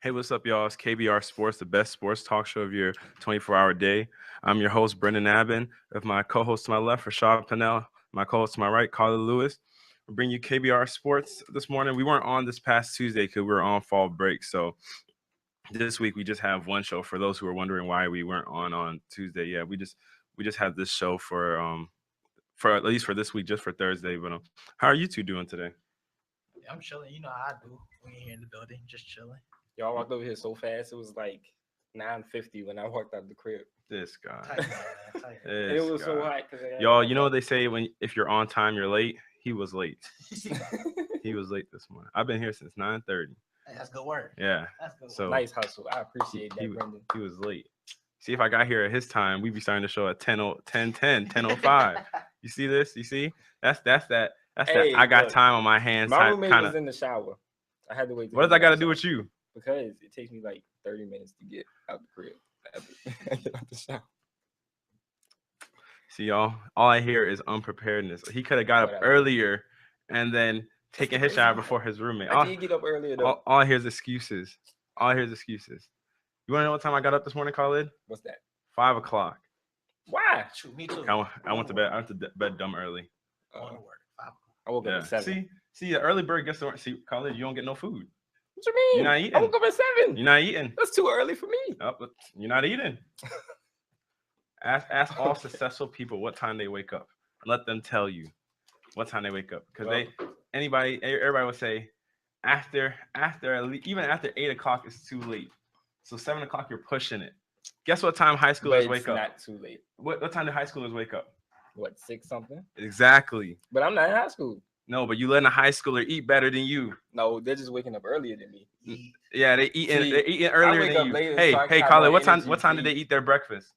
Hey, what's up, y'all? It's KBR Sports, the best sports talk show of your 24-hour day. I'm your host, Brendan Abbin, with my co-host to my left, Rashad Pennell, my co-host to my right, Carla Lewis. We bring you KBR Sports this morning. We weren't on this past Tuesday because we were on fall break, so this week we just have one show. For those who are wondering why we weren't on Tuesday, yeah, we just had this show for at least for this week, just for Thursday. But how are you two doing today? Yeah, I'm chilling. You know how I do. We in here in the building, just chilling. Y'all walked over here so fast. It was like 9:50 when I walked out the crib. This guy. Tight, man. Tight. And it This was so guy. hot because Y'all, you know what they say when if you're on time, you're late. He was late. Hey, He was late this morning. I've been here since 9:30. that's good work. Yeah. That's good work. So nice hustle. I he, appreciate he, that, Brendan. he was late. See, if I got here at his time, we'd be starting the show at 10:05. You see this? You see? That's that. Hey, I got look, time on my hands. My roommate Kind was of. in the shower. I had to wait. What does that got to do with you? Because it takes me like 30 minutes to get out the crib. Get out the shower. See, y'all, all I hear is unpreparedness. He could have got up Whatever. earlier and then taken his shower before his roommate. I did get up earlier though. All I hear is excuses. All I hear is excuses. You want to know what time I got up this morning, Khalid? What's that? 5 o'clock. Why? Shoot, me too. I went to bed. I went to bed dumb early. Going to work. 5 o'clock. I woke up Yeah. at 7. See, the early bird gets to work. See, Khalid, you don't get no food. What you mean? You're not I eating. woke up at 7. You're not eating. That's too early for me. Oh, but you're not eating. Ask all successful people what time they wake up. Let them tell you what time they wake up, because everybody would say after even after 8 o'clock is too late. So 7 o'clock you're pushing it. Guess what time high schoolers wake up? Not too late. What time do high schoolers wake up? What, 6 something? Exactly. But I'm not in high school. No, but you letting a high schooler eat better than you. No, they're just waking up earlier than me. Yeah, they're eating earlier wake than up you. later, Hey, so I can have Colin, more what time did energy. they eat their breakfast?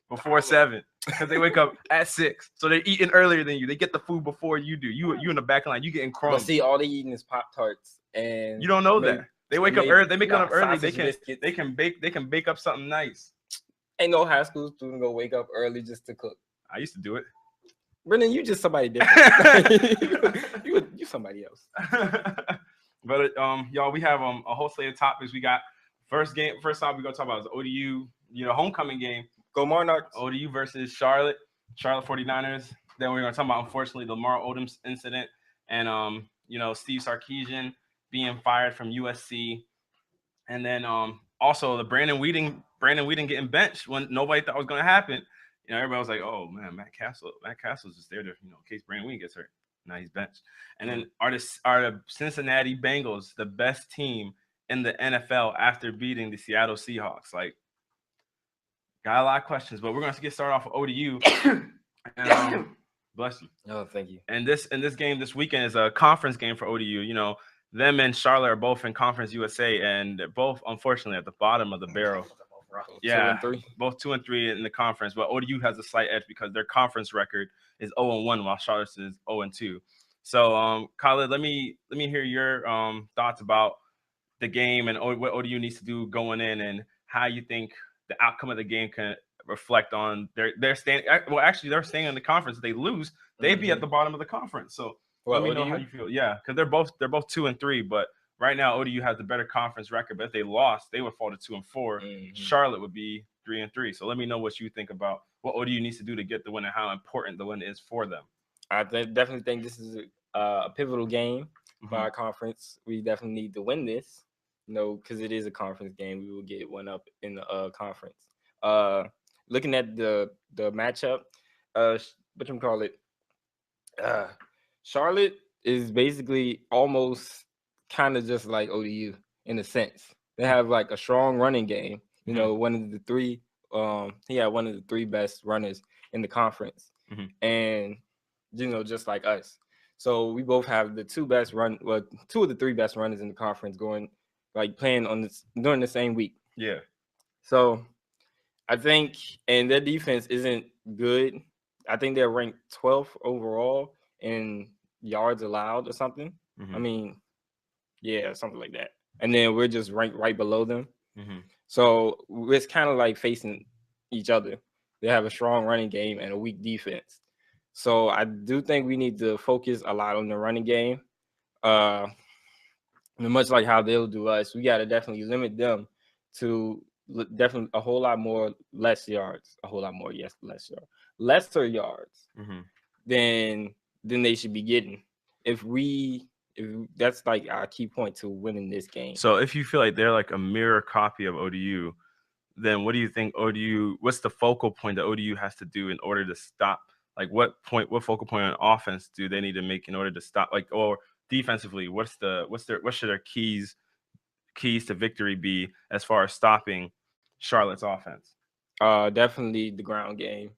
Before 7, because they wake up at 6, so they're eating earlier than you. They get the food before you do. You in the back line, you getting But crumbs. see, all they eating is Pop-Tarts and You don't know that. They wake up early. They make up early. sausage biscuits. They can bake up something nice. Ain't no high school student gonna wake up early just to cook. I used to do it. Brendan, you just somebody different. you somebody else. But y'all, we have a whole slate of topics. We got first topic we're gonna talk about is ODU, homecoming game. Go Monarchs. ODU versus Charlotte 49ers. Then we're gonna talk about, unfortunately, the Lamar Odom's incident and Steve Sarkisian being fired from USC, and then also the Brandon Whedon getting benched when nobody thought it was gonna happen. Everybody was like, "Oh man, Matt Castle's just there to in case Brandon Whedon gets hurt." Now he's benched. And then are the Cincinnati Bengals the best team in the NFL after beating the Seattle Seahawks? Like, got a lot of questions, but we're going to get started off with ODU. And, bless you. Oh, thank you. And this game this weekend is a conference game for ODU. Them and Charlotte are both in Conference USA, and they're both, unfortunately, at the bottom of the barrel. Yeah, 2-3. both 2-3 in the conference, but ODU has a slight edge because their conference record is 0-1, while Charlotte's is 0-2. So, Khalid, let me hear your thoughts about the game and what ODU needs to do going in, and how you think the outcome of the game can reflect on their stand. Well, actually, they're staying in the conference. If they lose, they'd be at the bottom of the conference. So, let me know how you feel. Yeah, because they're both 2-3, but right now ODU has the better conference record. But if they lost, they would fall to 2-4. Mm-hmm. Charlotte would be 3-3. So let me know what you think about what ODU needs to do to get the win and how important the win is for them. I definitely think this is a pivotal game for our conference. We definitely need to win this, because it is a conference game. We will get one up in the conference. Looking at the matchup, Charlotte is basically almost kind of just like ODU in a sense. They have like a strong running game. One of the three. He had one of the 3 best runners in the conference, and just like us. So we both have the 2 of the 3 best runners in the conference going, like playing during the same week. Yeah. So I think, and their defense isn't good. I think they're ranked 12th overall in yards allowed or something. I mean, yeah, something like that. And then we're just ranked right below them. So it's kind of like facing each other. They have a strong running game and a weak defense. So I do think we need to focus a lot on the running game. And much like how they'll do us, we got to definitely limit them to definitely a whole lot more less yards, a whole lot more, yes, lesser yards than they should be getting. If that's like our key point to winning this game. So if you feel like they're like a mirror copy of ODU, then what do you think what's the focal point that ODU has to do in order to stop? Like what focal point on offense do they need to make in order to stop, like, or defensively, what should their keys to victory be as far as stopping Charlotte's offense? Definitely the ground game.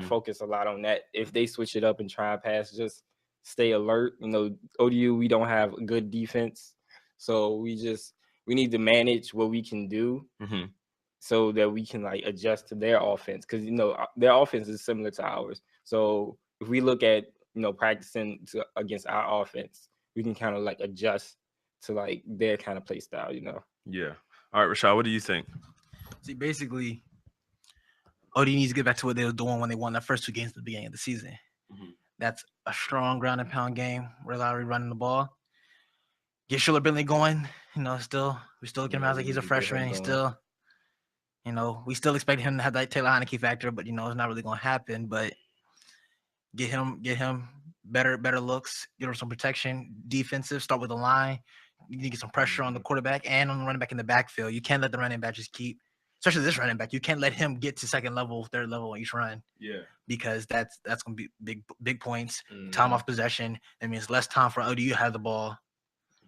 Focus a lot on that. If they switch it up and try and pass, just stay alert. ODU, we don't have a good defense, so we need to manage what we can do so that we can like adjust to their offense, because their offense is similar to ours. So if we look at practicing against our offense, we can kind of like adjust to like their kind of play style. Yeah. All right, Rashad, what do you think? See, basically, ODU needs to get back to what they were doing when they won their first 2 games at the beginning of the season. That's a strong ground and pound game. Ray Lowry running the ball. Get Schuller Bentley going. We still looking at him like he's a freshman. He's still, we still expect him to have that Taylor Heineke factor, but it's not really going to happen. But get him better looks. Get him some protection, defensive. Start with the line. You need to get some pressure on the quarterback and on the running back in the backfield. You can't let the running back just keep. Especially this running back, you can't let him get to second level, third level on each run. Yeah, because that's going to be big points. Time off possession. That means less time for ODU to have the ball.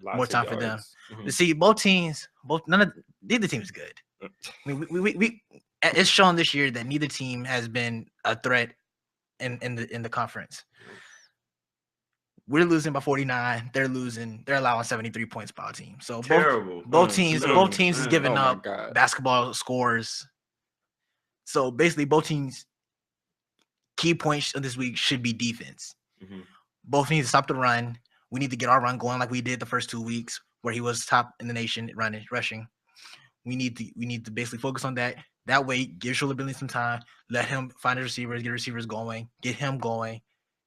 More time for them. To see neither team is good. I mean, we it's shown this year that neither team has been a threat in the conference. We're losing by 49. They're losing. They're allowing 73 points per team. So both teams is giving up basketball scores. So basically, both teams' key points of this week should be defense. Both need to stop the run. We need to get our run going like we did the first 2 weeks, where he was top in the nation rushing. We need to basically focus on that. That way, give Schuller Bentley some time. Let him find his receivers, get receivers going, get him going,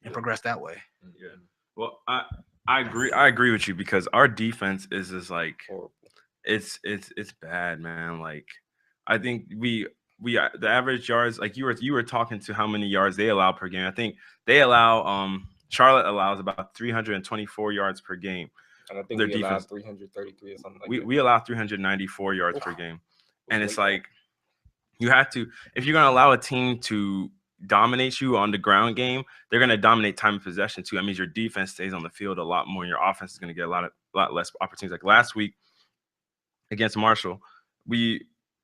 and progress that way. Yeah. Well, I agree with you, because our defense is just like horrible. It's bad, man. Like, I think the average yards, like you were talking to how many yards they allow per game. I think they allow Charlotte allows about 324 yards per game. And I think we allow 333 or something like that. We allow 394 yards per game. And it's like, you have to, if you're going to allow a team to dominate you on the ground game, they're going to dominate time of possession too. That means your defense stays on the field a lot more, and your offense is going to get a lot less opportunities. Like last week against Marshall,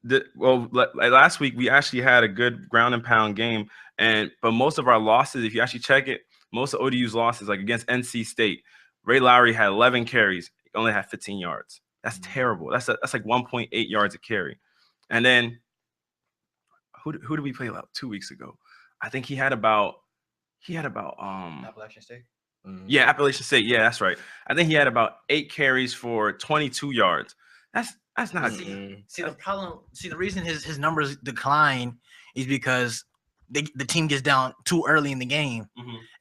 last week we actually had a good ground and pound game, but most of our losses, if you actually check it, most of ODU's losses, like against NC State, Ray Lowry had 11 carries, he only had 15 yards. That's terrible. That's like 1.8 yards a carry. And then who did we play 2 weeks ago? I think he had about Appalachian State. Yeah, Appalachian State. Yeah, that's right. I think he had about 8 carries for 22 yards. That's not. The reason his numbers decline is because the team gets down too early in the game,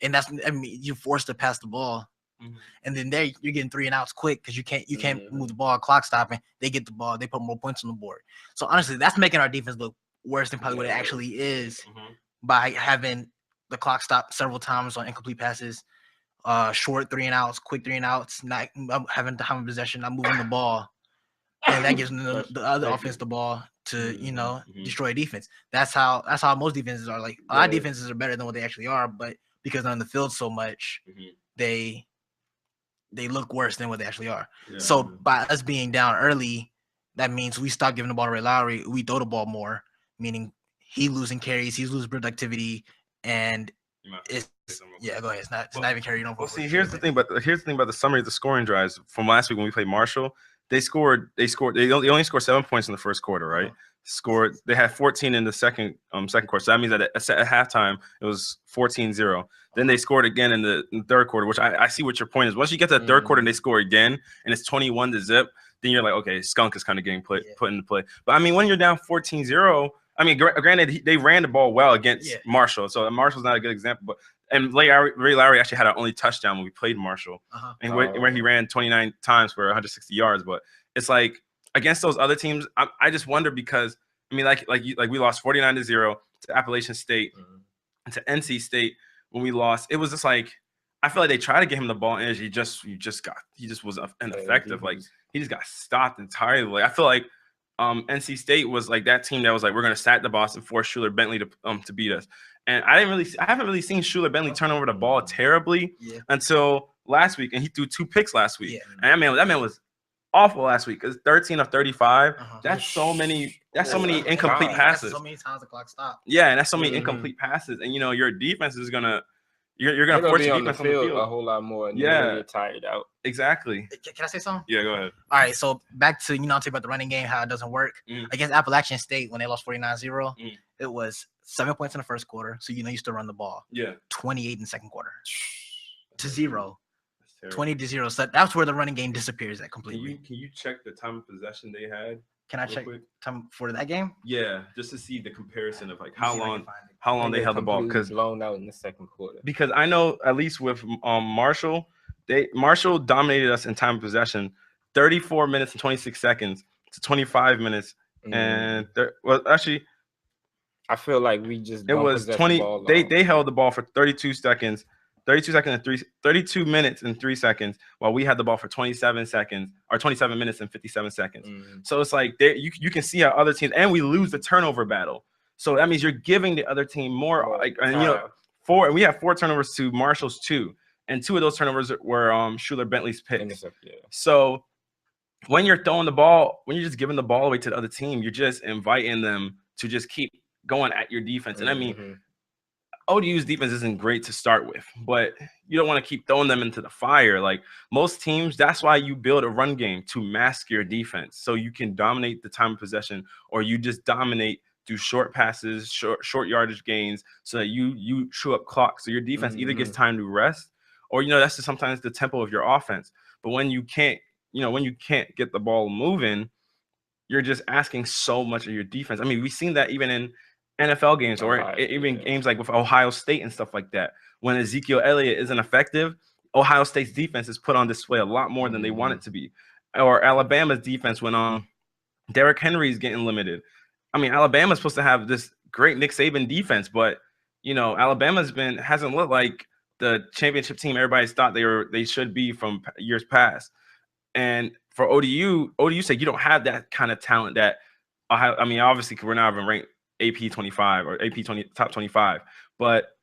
and you're forced to pass the ball, and then you're getting 3 and outs quick because you can't move the ball, clock stopping. They get the ball, they put more points on the board. So honestly, that's making our defense look worse than probably what it actually is, by having the clock stop several times on incomplete passes, short 3 and outs, quick 3 and outs, not having time of possession, not moving the ball. And that gives the other offense the ball to, destroy defense. That's how most defenses are. Like, a lot of defenses are better than what they actually are, but because they're on the field so much, they look worse than what they actually are. Yeah. So by us being down early, that means we stop giving the ball to Ray Lowry. We throw the ball more, meaning he's losing carries, he's losing productivity, and go ahead. It's not even carry. Here's the thing about the summary of the scoring drives from last week when we played Marshall. They only scored 7 points in the first quarter, right? They had 14 in the second quarter. So that means that at halftime it was 14-0. Then they scored again in the third quarter, which I see what your point is. Once you get to the third quarter and they score again and it's 21-0, then you're like, okay, skunk is kind of getting put into play. But I mean, when you're down 14-0, I mean, granted, they ran the ball well against Marshall, so Marshall's not a good example. But And Ray Lowry actually had our only touchdown when we played Marshall, and where he ran 29 times for 160 yards. But it's like against those other teams, I just wonder because I mean, like we lost 49-0 to Appalachian State and to NC State when we lost. It was just like I feel like they tried to get him the ball, and he just was ineffective. Like he just got stopped entirely. Like, I feel like NC State was like that team that was like, we're gonna sack the boss and force Schuler Bentley to beat us. And I haven't really seen Schuler Bentley turn over the ball terribly until last week, and he threw 2 picks last week. Yeah. And that man was awful last week. It's 13 of 35. That's so many incomplete passes. That's so many times the clock stopped. Yeah, and that's so many incomplete passes. And your defense is gonna you're gonna force your defense on the field a whole lot more. And you're gonna get tired out. Exactly. Can I say something? Yeah, go ahead. All right, so back to talking about the running game, how it doesn't work against Appalachian State when they lost 49-0. It was 7 points in the first quarter, so you still run the ball. Yeah. 28 in the second quarter to 0. 20-0. So that's where the running game disappears at completely. Can you check the time of possession they had? Can I check time for that game? Yeah, just to see the comparison of like how long they held the ball, because blown out in the second quarter. Because I know at least with Marshall, Marshall dominated us in time of possession, 34 minutes and 26 seconds to 25 minutes and actually, I feel like we just it was 20. They held the ball for 32 minutes and 3 seconds, while we had the ball for 27 minutes and 57 seconds. So it's like you can see how other teams, and we lose the turnover battle. So that means you're giving the other team more. And we have 4 turnovers to Marshall's 2, and 2 of those turnovers were Schuler Bentley's picks. So when you're throwing the ball, when you're just giving the ball away to the other team, you're just inviting them to just keep going at your defense. And I mean, ODU's defense isn't great to start with, but you don't want to keep throwing them into the fire. Like most teams, that's why you build a run game, to mask your defense, so you can dominate the time of possession, or you just dominate through short passes, short yardage gains, so that you chew up clock. So your defense either gets time to rest, or that's just sometimes the tempo of your offense. But when you can't get the ball moving, you're just asking so much of your defense. I mean, we've seen that even in NFL games, or even games like with Ohio State and stuff like that. When Ezekiel Elliott isn't effective, Ohio State's defense is put on display a lot more than they want it to be. Or Alabama's defense when Derrick Henry's getting limited. I mean, Alabama's supposed to have this great Nick Saban defense, but Alabama's hasn't looked like the championship team everybody's thought they should be from years past. And for ODU said you don't have that kind of talent that I mean, obviously we're not even ranked AP 25 or AP 20 top 25, but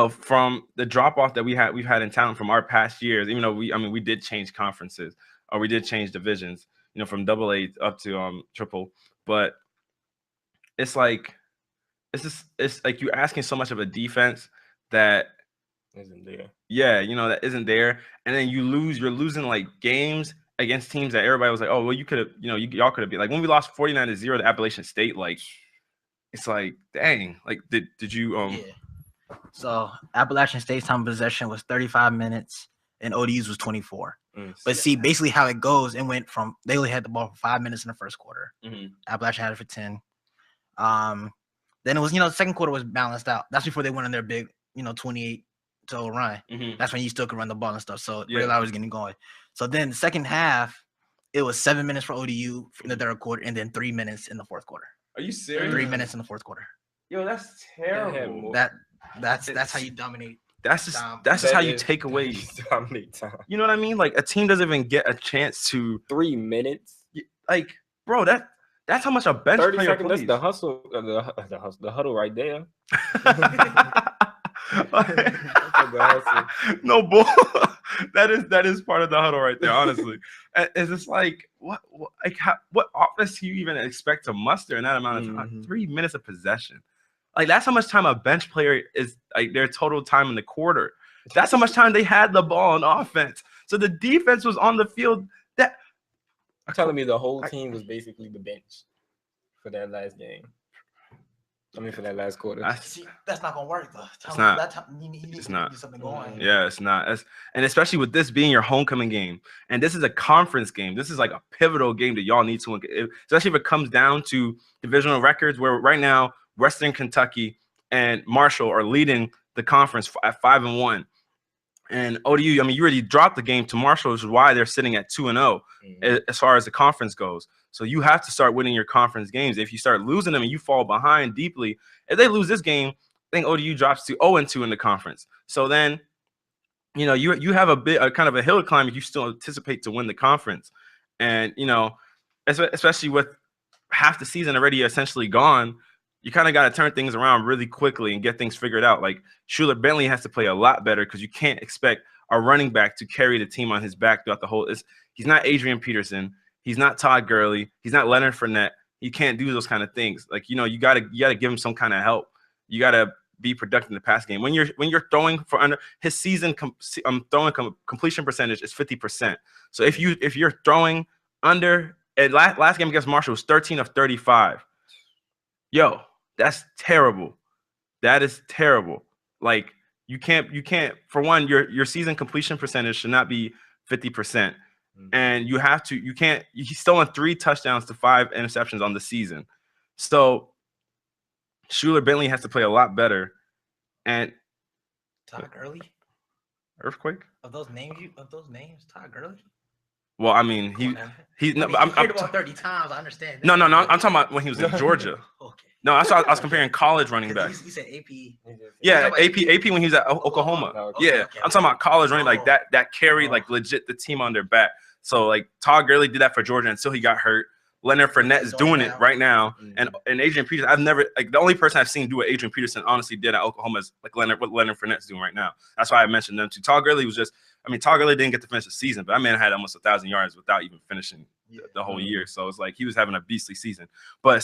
from the drop off that we've had in talent from our past years, even though we did change conferences, or we did change divisions, from AA up to triple, but it's like you're asking so much of a defense that isn't there. Yeah, that isn't there, and then you're losing like games against teams that everybody was like, oh well, you could have, y'all could have been, like when we lost 49-0 to Appalachian State, like it's like, dang, like did you Yeah. So Appalachian State's time of possession was 35 minutes and ODU's was 24. But see, basically how it goes, it went from they only had the ball for 5 minutes in the first quarter. Appalachian had it for 10. Then it was, the second quarter was balanced out. That's before they went on their big, 28-0 run. That's when you still can run the ball and stuff. So Ray Lowry was getting going. So then the second half, it was 7 minutes for ODU in the third quarter, and then 3 minutes in the fourth quarter. Are you serious? 3 minutes in the fourth quarter. Yo, that's terrible. That's how you dominate. That's just how you take away dominate time. You know what I mean? Like a team doesn't even get a chance to 3 minutes. Like, bro, that's how much a bench 30 player seconds. plays. That's the huddle right there. No bull. That is part of the huddle right there. Honestly, it's just like what offense do you even expect to muster in that amount of time? 3 minutes of possession. Like that's how much time a bench player is, like their total time in the quarter. That's how much time they had the ball on offense. So the defense was on the field. That you're telling me the whole team was basically the bench for that last game. For that last quarter. That's not gonna work though. It's not. It's not. Do something going. Yeah, it's not. And especially with this being your homecoming game, and this is a conference game. This is like a pivotal game that y'all need to, especially if it comes down to divisional records, where right now Western Kentucky and Marshall are leading the conference at 5-1. And ODU, I mean, you already dropped the game to Marshall, which is why they're sitting at 2-0 as far as the conference goes. So you have to start winning your conference games. If you start losing them and you fall behind deeply, if they lose this game, I think ODU drops to 0-2 in the conference. So then, you know, you have a kind of a hill to climb if you still anticipate to win the conference. And, you know, especially with half the season already essentially gone, you kind of got to turn things around really quickly and get things figured out. Like Schuler Bentley has to play a lot better because you can't expect a running back to carry the team on his back throughout the whole. He's not Adrian Peterson. He's not Todd Gurley. He's not Leonard Fournette. He can't do those kind of things. Like, you know, you gotta give him some kind of help. You gotta be productive in the pass game. When you're throwing for under his season, completion percentage is 50%. So if you're throwing under, and last game against Marshall was 13 of 35. Yo, that's terrible. That is terrible. Like you can't. For one, your season completion percentage should not be 50%. And he's stolen 3 touchdowns to 5 interceptions on the season. So Schuler Bentley has to play a lot better. And Todd Gurley? Earthquake? Of those names, Todd Gurley? Well, I mean, he's no, I'm about 30 times, I understand. No, I'm talking about when he was in Georgia. Okay. No, I was comparing college running backs. You said AP. Yeah, AP when he was at Oklahoma. Okay, Yeah, okay. I'm talking about college running like that carried like legit the team on their back. So like Todd Gurley did that for Georgia until he got hurt. Leonard Fournette is doing it right now, and Adrian Peterson. I've never the only person I've seen do what Adrian Peterson honestly did at Oklahoma is like what Leonard Fournette's doing right now. That's why I mentioned them too. Todd Gurley was Todd Gurley didn't get to finish the season, but that man had almost 1,000 yards without even finishing the whole year. So it's like he was having a beastly season. But